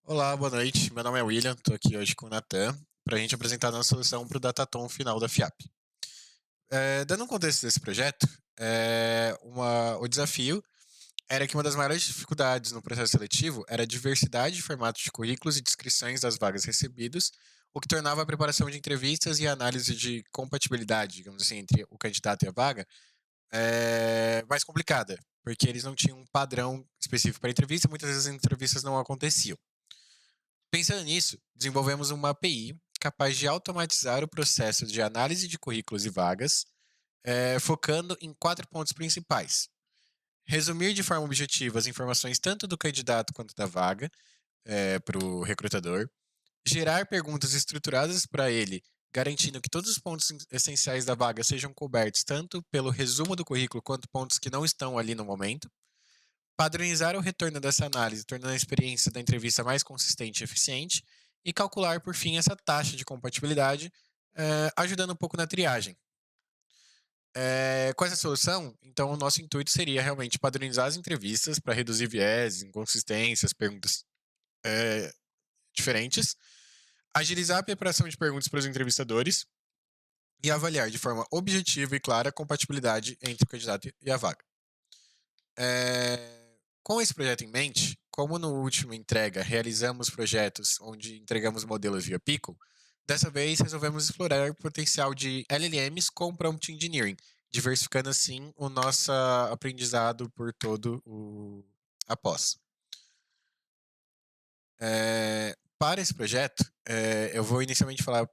Olá, boa noite. Meu nome é William, estou aqui hoje com o Natan para a gente apresentar a nossa solução para o Dataton final da FIAP. Dando um contexto desse projeto, o desafio era que uma das maiores dificuldades no processo seletivo era a diversidade de formatos de currículos e descrições das vagas recebidas, o que tornava a preparação de entrevistas e a análise de compatibilidade, digamos assim, entre o candidato e a vaga mais complicada, porque eles não tinham um padrão específico para a entrevista e muitas vezes as entrevistas não aconteciam. Pensando nisso, desenvolvemos uma API capaz de automatizar o processo de análise de currículos e vagas, focando em 4 pontos principais. Resumir de forma objetiva as informações tanto do candidato quanto da vaga para o recrutador. Gerar perguntas estruturadas para ele, garantindo que todos os pontos essenciais da vaga sejam cobertos tanto pelo resumo do currículo quanto pontos que não estão ali no momento. Padronizar o retorno dessa análise, tornando a experiência da entrevista mais consistente e eficiente, e calcular, por fim, essa taxa de compatibilidade, ajudando um pouco na triagem. Com essa solução, então, o nosso intuito seria realmente padronizar as entrevistas para reduzir viés, inconsistências, perguntas é, diferentes, agilizar a preparação de perguntas para os entrevistadores e avaliar de forma objetiva e clara a compatibilidade entre o candidato e a vaga. Com esse projeto em mente, como no último entrega realizamos projetos onde entregamos modelos via Pickle, dessa vez resolvemos explorar o potencial de LLMs com Prompt Engineering, diversificando assim o nosso aprendizado por todo o após. Para esse projeto, eu vou inicialmente falar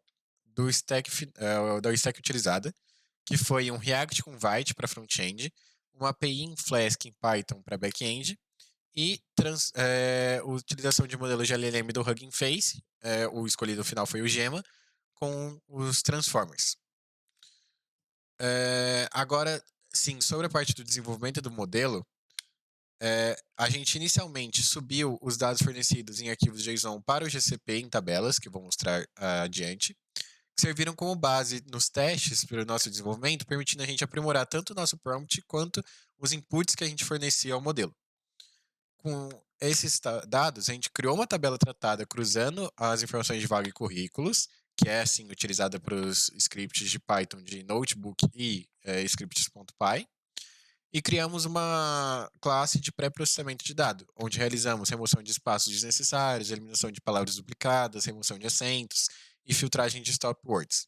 da stack utilizada, que foi um React com Vite para front-end, uma API em Flask em Python para back-end e utilização de modelos de LLM do Hugging Face, o escolhido no final foi o Gemma, com os Transformers. Agora, sim, sobre a parte do desenvolvimento do modelo, a gente inicialmente subiu os dados fornecidos em arquivos JSON para o GCP em tabelas, que vou mostrar adiante, que serviram como base nos testes para o nosso desenvolvimento, permitindo a gente aprimorar tanto o nosso prompt quanto os inputs que a gente fornecia ao modelo. Com esses dados, a gente criou uma tabela tratada cruzando as informações de vaga e currículos, que é, assim, utilizada para os scripts de Python de Notebook e scripts.py, e criamos uma classe de pré-processamento de dado, onde realizamos remoção de espaços desnecessários, eliminação de palavras duplicadas, remoção de acentos e filtragem de stop words.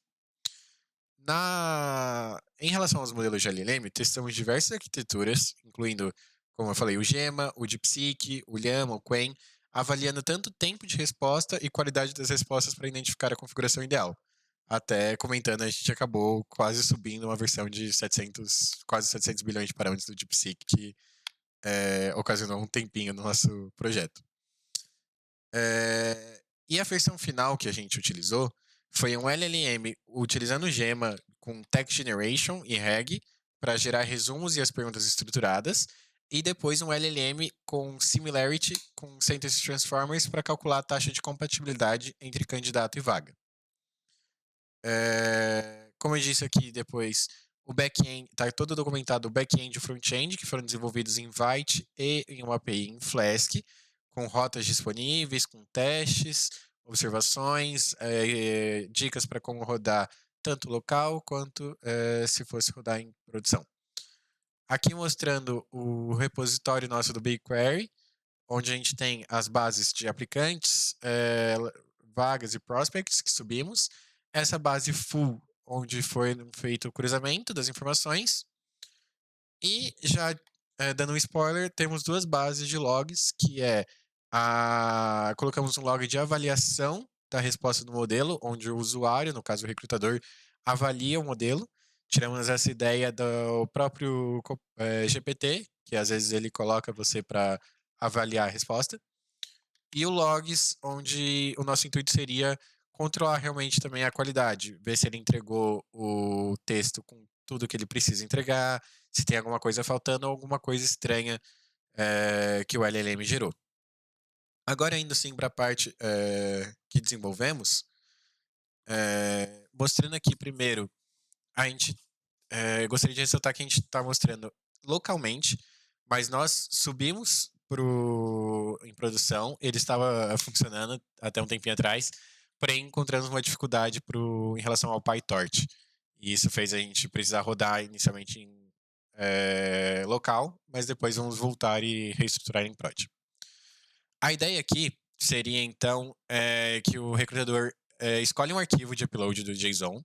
Em relação aos modelos de LLM, testamos diversas arquiteturas, incluindo, como eu falei, o Gemma, o DeepSeek, o Llama, o Qwen, avaliando tanto o tempo de resposta e qualidade das respostas para identificar a configuração ideal. Até comentando, a gente acabou quase subindo uma versão de quase 700 bilhões de parâmetros do DeepSeek, que ocasionou um tempinho no nosso projeto. E a versão final que a gente utilizou foi um LLM utilizando o Gemma com Text Generation e Reg para gerar resumos e as perguntas estruturadas, e depois um LLM com Similarity com Sentence Transformers para calcular a taxa de compatibilidade entre candidato e vaga. Como eu disse aqui depois, o back-end, está todo documentado o back-end e o front-end, que foram desenvolvidos em Vite e em uma API em Flask, com rotas disponíveis, com testes, observações, dicas para como rodar tanto local quanto se fosse rodar em produção. Aqui mostrando o repositório nosso do BigQuery, onde a gente tem as bases de aplicantes, vagas e prospects que subimos, essa base full, onde foi feito o cruzamento das informações, e já dando um spoiler, temos duas bases de logs, que colocamos um log de avaliação da resposta do modelo, onde o usuário, no caso o recrutador, avalia o modelo. Tiramos essa ideia do próprio GPT, que às vezes ele coloca você para avaliar a resposta. E o logs, onde o nosso intuito seria controlar realmente também a qualidade, ver se ele entregou o texto com tudo que ele precisa entregar, se tem alguma coisa faltando ou alguma coisa estranha que o LLM gerou. Agora, indo sim para a parte que desenvolvemos, mostrando aqui primeiro, a gente gostaria de ressaltar que a gente está mostrando localmente, mas nós subimos em produção. Ele estava funcionando até um tempinho atrás, porém encontramos uma dificuldade em relação ao PyTorch. E isso fez a gente precisar rodar inicialmente em local, mas depois vamos voltar e reestruturar em prod. A ideia aqui seria, então, que o recrutador escolhe um arquivo de upload do JSON,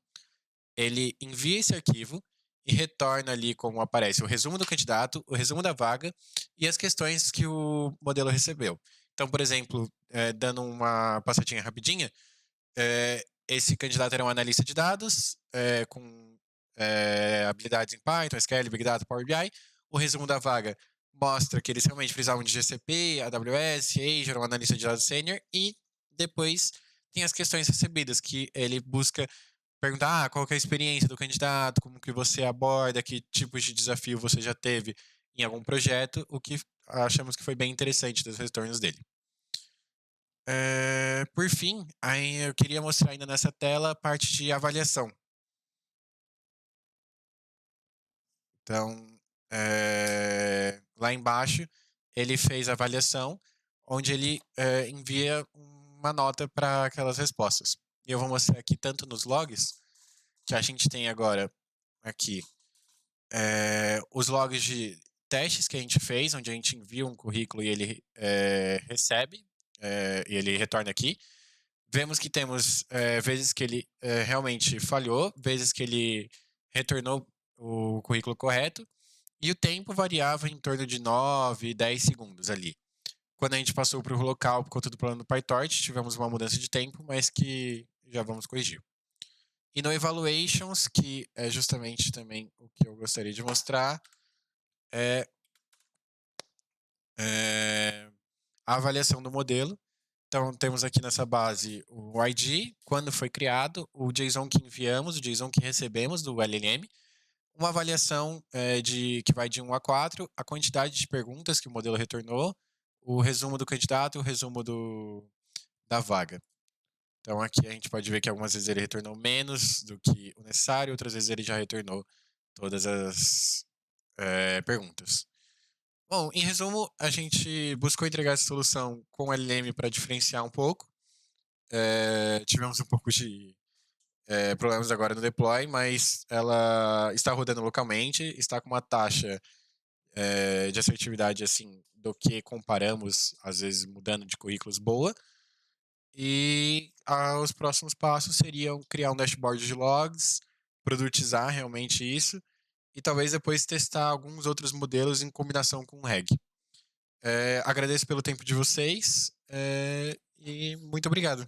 ele envia esse arquivo e retorna ali como aparece o resumo do candidato, o resumo da vaga e as questões que o modelo recebeu. Então, por exemplo, dando uma passadinha rapidinha, esse candidato era um analista de dados com habilidades em Python, SQL, Big Data, Power BI. O resumo da vaga mostra que eles realmente precisavam de GCP, AWS, Azure, um analista de dados sênior, e depois tem as questões recebidas, que ele busca perguntar qual que é a experiência do candidato, como que você aborda, que tipos de desafio você já teve em algum projeto, o que achamos que foi bem interessante dos retornos dele. Por fim, aí eu queria mostrar ainda nessa tela a parte de avaliação. Então, lá embaixo, ele fez a avaliação, onde ele envia uma nota para aquelas respostas. E eu vou mostrar aqui tanto nos logs, que a gente tem agora aqui os logs de testes que a gente fez, onde a gente envia um currículo e ele recebe, e ele retorna aqui. Vemos que temos vezes que ele realmente falhou, vezes que ele retornou o currículo correto, e o tempo variava em torno de 9, 10 segundos ali. Quando a gente passou para o local por conta do plano do PyTorch, tivemos uma mudança de tempo, mas que já vamos corrigir. E no Evaluations, que é justamente também o que eu gostaria de mostrar, é a avaliação do modelo. Então, temos aqui nessa base o ID, quando foi criado, o JSON que enviamos, o JSON que recebemos do LLM, uma avaliação que vai de 1 a 4, a quantidade de perguntas que o modelo retornou, o resumo do candidato e o resumo da vaga. Então, aqui a gente pode ver que algumas vezes ele retornou menos do que o necessário, outras vezes ele já retornou todas as perguntas. Bom, em resumo, a gente buscou entregar essa solução com o LLM para diferenciar um pouco. Tivemos um pouco de problemas agora no deploy, mas ela está rodando localmente, está com uma taxa de assertividade assim do que comparamos, às vezes mudando de currículos, boa. E os próximos passos seriam criar um dashboard de logs, produtizar realmente isso, e talvez depois testar alguns outros modelos em combinação com o RAG. Agradeço pelo tempo de vocês e muito obrigado.